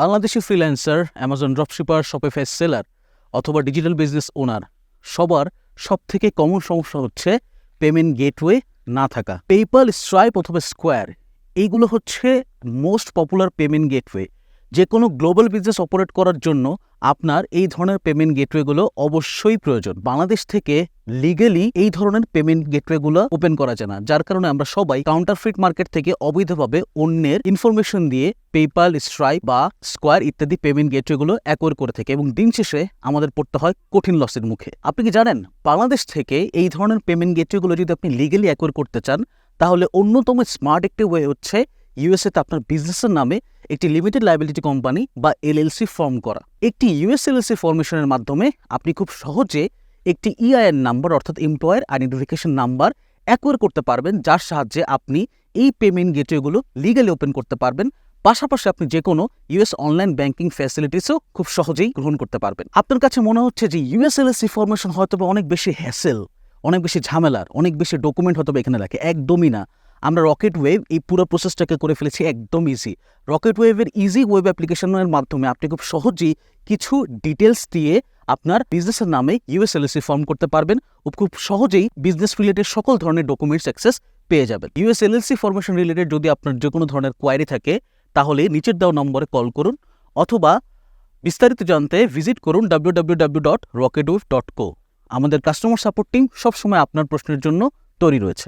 Bangladeshi freelancer, Amazon dropshipper, Shopify seller অথবা digital business owner সবার সবথেকে কমন সমস্যা হচ্ছে পেমেন্ট গেটওয়ে না থাকা। পেপ্যাল, স্ট্রাইপ অথবা স্কোয়ার এইগুলো হচ্ছে মোস্ট পপুলার পেমেন্ট গেটওয়ে। যে কোনো গ্লোবাল বিজনেস অপারেট করার জন্য আপনার এই ধরনের পেমেন্ট গেটওয়েগুলো অবশ্যই প্রয়োজন। বাংলাদেশ থেকে লিগালি এই ধরনের পেমেন্ট গেটওয়েগুলো ওপেন করা যায় না, যার কারণে আমরা সবাই কাউন্টারফিট মার্কেট থেকে অবৈধভাবে অন্যের ইনফরমেশন দিয়ে পেপ্যাল, স্ট্রাইপ বা স্কোয়ার ইত্যাদি পেমেন্ট গেটওয়েগুলো অ্যাকোয়ার করে থাকে এবং দিন শেষে আমাদের পড়তে হয় কঠিন লসের মুখে। আপনি কি জানেন, বাংলাদেশ থেকে এই ধরনের পেমেন্ট গেটওয়েগুলো যদি আপনি লিগালি অ্যাকোয়ার করতে চান, তাহলে অন্যতম স্মার্ট একটি ওয়ে হচ্ছে ইউএসএতে আপনার বিজনেসের নামে একটি লিমিটেড লায়াবিলিটি কোম্পানি বা এলএলসি ফর্ম করা। একটি ইউএস এলএলসি ফর্মেশনের মাধ্যমে আপনি খুব সহজে একটি ইআইএন নাম্বার অর্থাৎ এমপ্লয়ার আইডেন্টিফিকেশন নাম্বার অ্যাকোয়ার করতে পারবেন, যার সাহায্যে আপনি এই পেমেন্ট গেটওয়েগুলো লিগালি ওপেন করতে পারবেন। পাশাপাশি আপনি যে কোনো ইউএস অনলাইন ব্যাংকিং ফ্যাসিলিটিসও খুব সহজেই গ্রহণ করতে পারবেন। আপনার কাছে মনে হচ্ছে যে ইউএস এলএলসি ফর্মেশন হয়তো অনেক বেশি হ্যাসেল, অনেক বেশি ঝামেলার, অনেক বেশি ডকুমেন্ট হয়তো এখানে লাগে। একদমই না। আমরা রকেট ওয়েভ এই পুরো প্রসেসটাকে করে ফেলেছি একদম ইজি। রকেট ওয়েভের ইজি ওয়েব অ্যাপ্লিকেশনের মাধ্যমে আপনি খুব সহজেই কিছু ডিটেলস দিয়ে আপনার বিজনেসের নামে ইউএসএলএলসি ফর্ম করতে পারবেন ও খুব সহজেই বিজনেস রিলেটেড সকল ধরনের ডকুমেন্টস অ্যাক্সেস পেয়ে যাবেন। ইউএসএলএলসি ফরমেশন রিলেটেড যদি আপনার যে কোনো ধরনের কোয়ারি থাকে, তাহলে নিচের দেওয়া নম্বরে কল করুন অথবা বিস্তারিত জানতে ভিজিট করুন www.rocketwave.co। আমাদের কাস্টমার সাপোর্ট টিম সবসময় আপনার প্রশ্নের জন্য তৈরি রয়েছে।